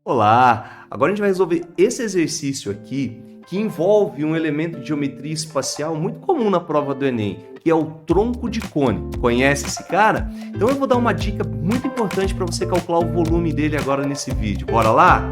Olá! Agora a gente vai resolver esse exercício aqui que envolve um elemento de geometria espacial muito comum na prova do Enem, que é o tronco de cone. Conhece esse cara? Então eu vou dar uma dica muito importante para você calcular o volume dele agora nesse vídeo. Bora lá?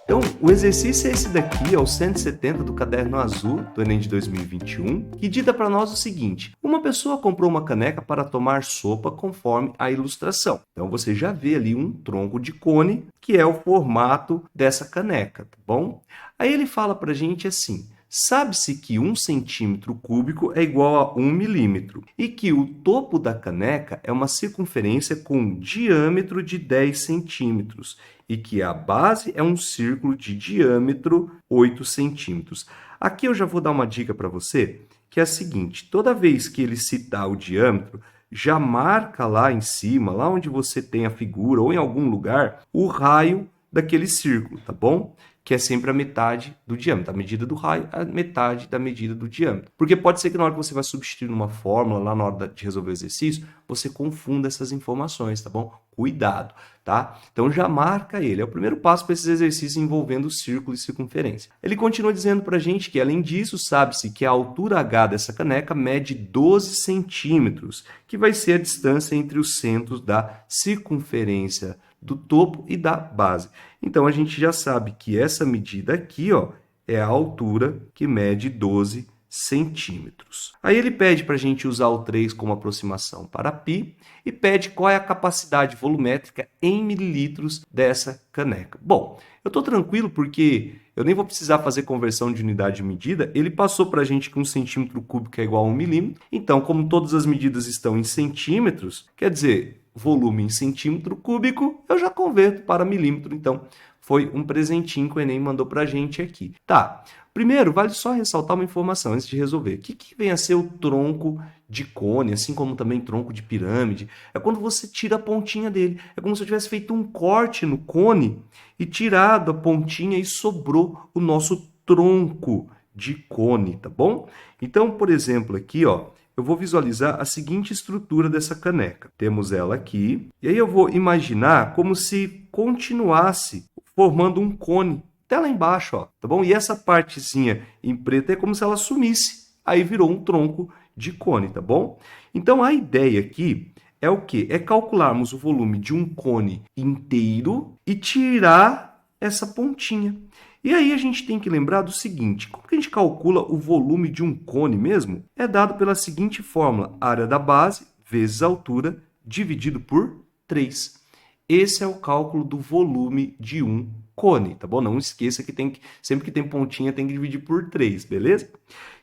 Então, o exercício é esse daqui, é o 170 do caderno azul do Enem de 2021, que dita para nós o seguinte: uma pessoa comprou uma caneca para tomar sopa conforme a ilustração. Então, você já vê ali um tronco de cone, que é o formato dessa caneca, tá bom? Aí ele fala para a gente assim: sabe-se que 1 centímetro cúbico é igual a 1 milímetro e que o topo da caneca é uma circunferência com diâmetro de 10 centímetros e que a base é um círculo de diâmetro 8 centímetros. Aqui eu já vou dar uma dica para você, que é a seguinte: toda vez que ele citar o diâmetro, já marca lá em cima, lá onde você tem a figura ou em algum lugar, o raio daquele círculo, tá bom? Que é sempre a metade do diâmetro. A medida do raio é a metade da medida do diâmetro. Porque pode ser que na hora que você vai substituir numa fórmula, lá na hora de resolver o exercício, você confunda essas informações, tá bom? Cuidado, tá? Então já marca ele. É o primeiro passo para esses exercícios envolvendo círculo e circunferência. Ele continua dizendo para a gente que, além disso, sabe-se que a altura H dessa caneca mede 12 centímetros, que vai ser a distância entre os centros da circunferência do topo e da base. Então, a gente já sabe que essa medida aqui, ó, é a altura que mede 12 centímetros. Aí ele pede para a gente usar o 3 como aproximação para π e pede qual é a capacidade volumétrica em mililitros dessa caneca. Bom, eu estou tranquilo porque eu nem vou precisar fazer conversão de unidade de medida. Ele passou para a gente que 1 centímetro cúbico é igual a 1 milímetro. Então, como todas as medidas estão em centímetros, quer dizer, volume em centímetro cúbico, eu já converto para milímetro. Então, foi um presentinho que o Enem mandou para a gente aqui. Tá, primeiro, vale só ressaltar uma informação antes de resolver. O que vem a ser o tronco de cone, assim como também tronco de pirâmide? É quando você tira a pontinha dele. É como se eu tivesse feito um corte no cone e tirado a pontinha e sobrou o nosso tronco de cone, tá bom? Então, por exemplo, aqui, ó, eu vou visualizar a seguinte estrutura dessa caneca. Temos ela aqui, e aí eu vou imaginar como se continuasse formando um cone até lá embaixo, ó, tá bom? E essa partezinha em preto é como se ela sumisse, aí virou um tronco de cone, tá bom? Então a ideia aqui é o quê? É calcularmos o volume de um cone inteiro e tirar essa pontinha. E aí a gente tem que lembrar do seguinte: como que a gente calcula o volume de um cone mesmo? É dado pela seguinte fórmula: área da base vezes a altura dividido por 3. Esse é o cálculo do volume de um cone, tá bom? Não esqueça que sempre que tem pontinha tem que dividir por 3, beleza?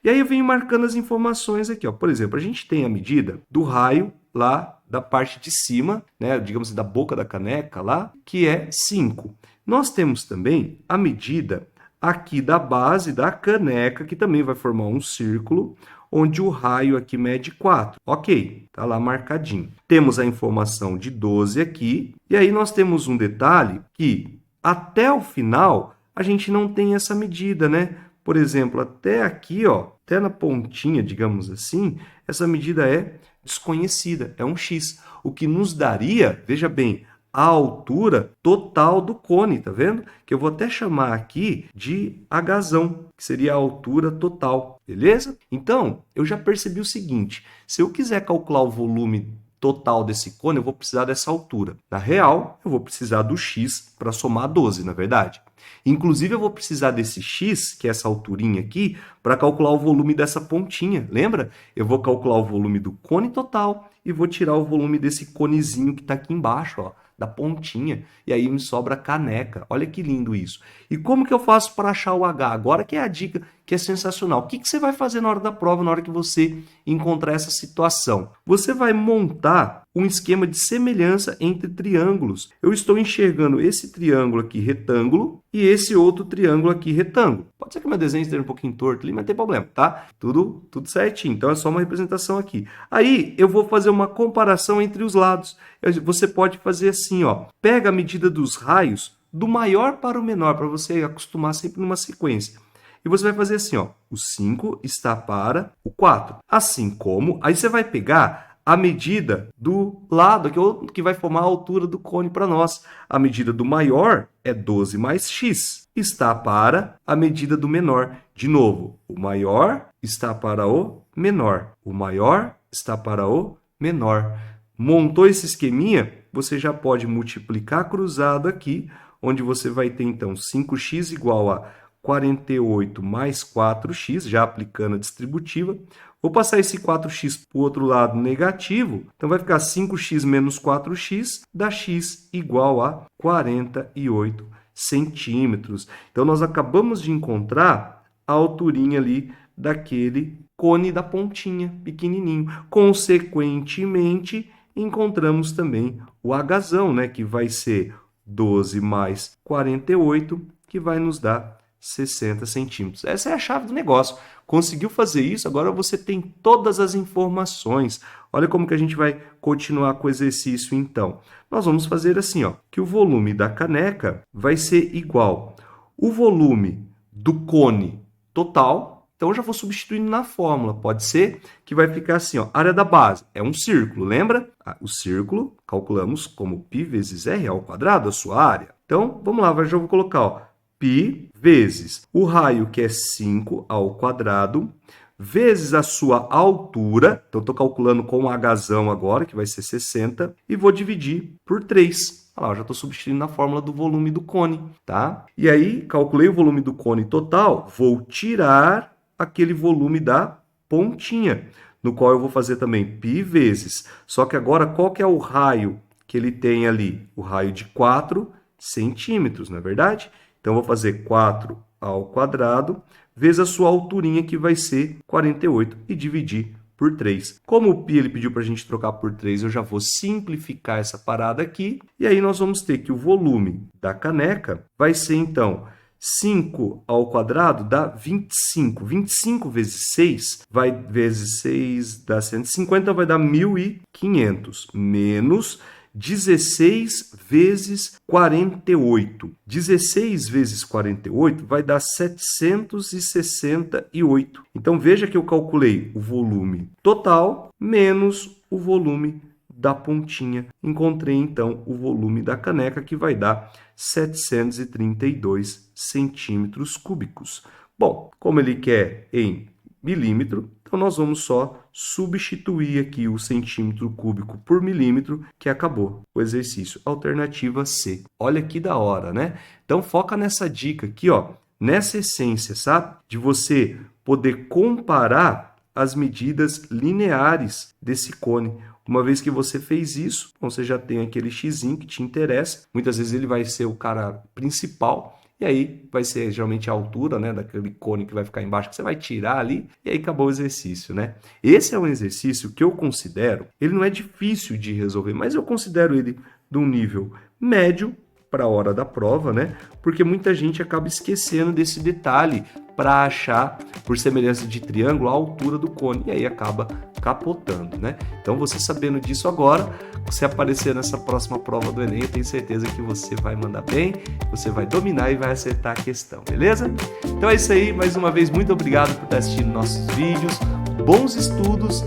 E aí eu venho marcando as informações aqui, ó. Por exemplo, a gente tem a medida do raio lá da parte de cima, né, digamos assim, da boca da caneca lá, que é 5. Nós temos também a medida aqui da base da caneca, que também vai formar um círculo, onde o raio aqui mede 4. Ok, tá lá marcadinho. Temos a informação de 12 aqui, e aí nós temos um detalhe que até o final a gente não tem essa medida, né? Por exemplo, até aqui, ó, até na pontinha, digamos assim, essa medida é desconhecida, é um x, o que nos daria, veja bem, a altura total do cone, tá vendo? Que eu vou até chamar aqui de Hzão, que seria a altura total, beleza? Então, eu já percebi o seguinte: se eu quiser calcular o volume total desse cone, eu vou precisar dessa altura. Na real, eu vou precisar do x para somar 12, na verdade. Inclusive, eu vou precisar desse x, que é essa alturinha aqui, para calcular o volume dessa pontinha. Lembra? Eu vou calcular o volume do cone total e vou tirar o volume desse conezinho que está aqui embaixo, ó, da pontinha. E aí me sobra a caneca. Olha que lindo isso. E como que eu faço para achar o H? Agora que é a dica que é sensacional. O que você vai fazer na hora da prova, na hora que você encontrar essa situação? Você vai montar um esquema de semelhança entre triângulos. Eu estou enxergando esse triângulo aqui retângulo e esse outro triângulo aqui retângulo. Pode ser que o meu desenho esteja um pouquinho torto ali, mas não tem problema, tá? Tudo certinho. Então é só uma representação aqui. Aí eu vou fazer uma comparação entre os lados. Você pode fazer assim, ó. Pega a medida dos raios do maior para o menor, para você acostumar sempre numa sequência. E você vai fazer assim, ó, o 5 está para o 4. Assim como, aí você vai pegar a medida do lado, que vai formar a altura do cone para nós. A medida do maior é 12 mais x. Está para a medida do menor. De novo, o maior está para o menor. O maior está para o menor. Montou esse esqueminha? Você já pode multiplicar cruzado aqui, onde você vai ter, então, 5x igual a 48 mais 4x, já aplicando a distributiva. Vou passar esse 4x para o outro lado negativo, então vai ficar 5x menos 4x, dá x igual a 48 centímetros. Então, nós acabamos de encontrar a alturinha ali daquele cone da pontinha, pequenininho. Consequentemente, encontramos também o agazão, né, que vai ser 12 mais 48, que vai nos dar 60 centímetros. Essa é a chave do negócio. Conseguiu fazer isso, agora você tem todas as informações. Olha como que a gente vai continuar com o exercício, então. Nós vamos fazer assim, ó, que o volume da caneca vai ser igual o volume do cone total. Então, eu já vou substituindo na fórmula. Pode ser que vai ficar assim, ó, área da base é um círculo, lembra? O círculo, calculamos como π vezes r ao quadrado, a sua área. Então, vamos lá, já vou colocar, ó, π vezes o raio, que é 5 ao quadrado, vezes a sua altura. Então, estou calculando com o agazão agora, que vai ser 60, e vou dividir por 3. Olha lá, eu já estou substituindo na fórmula do volume do cone, tá? E aí, calculei o volume do cone total, vou tirar aquele volume da pontinha, no qual eu vou fazer também π vezes. Só que agora, qual que é o raio que ele tem ali? O raio de 4 centímetros, não é verdade? Então, eu vou fazer 4 ao quadrado, vezes a sua alturinha, que vai ser 48, e dividir por 3. Como o π ele pediu para a gente trocar por 3, eu já vou simplificar essa parada aqui. E aí, nós vamos ter que o volume da caneca vai ser, então, 5 ao quadrado dá 25. 25 vezes 6, vezes 6 dá 150, vai dar 1.500, menos 16 vezes 48. 16 vezes 48 vai dar 768. Então, veja que eu calculei o volume total menos o volume da pontinha. Encontrei, então, o volume da caneca, que vai dar 732 centímetros cúbicos. Bom, como ele quer em milímetro, então nós vamos só substituir aqui o centímetro cúbico por milímetro, que acabou o exercício. Alternativa C. Olha que da hora, né? Então, foca nessa dica aqui, ó, nessa essência, sabe? De você poder comparar as medidas lineares desse cone. Uma vez que você fez isso, você já tem aquele xzinho que te interessa. Muitas vezes ele vai ser o cara principal. E aí vai ser geralmente a altura, né, daquele cone que vai ficar embaixo, que você vai tirar ali, e aí acabou o exercício, né? Esse é um exercício que eu considero, ele não é difícil de resolver, mas eu considero ele de um nível médio para a hora da prova, né? Porque muita gente acaba esquecendo desse detalhe para achar, por semelhança de triângulo, a altura do cone, e aí acaba capotando, né? Então, você sabendo disso agora, se aparecer nessa próxima prova do Enem, eu tenho certeza que você vai mandar bem, você vai dominar e vai acertar a questão, beleza? Então é isso aí, mais uma vez, muito obrigado por estar assistindo nossos vídeos, bons estudos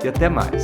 e até mais!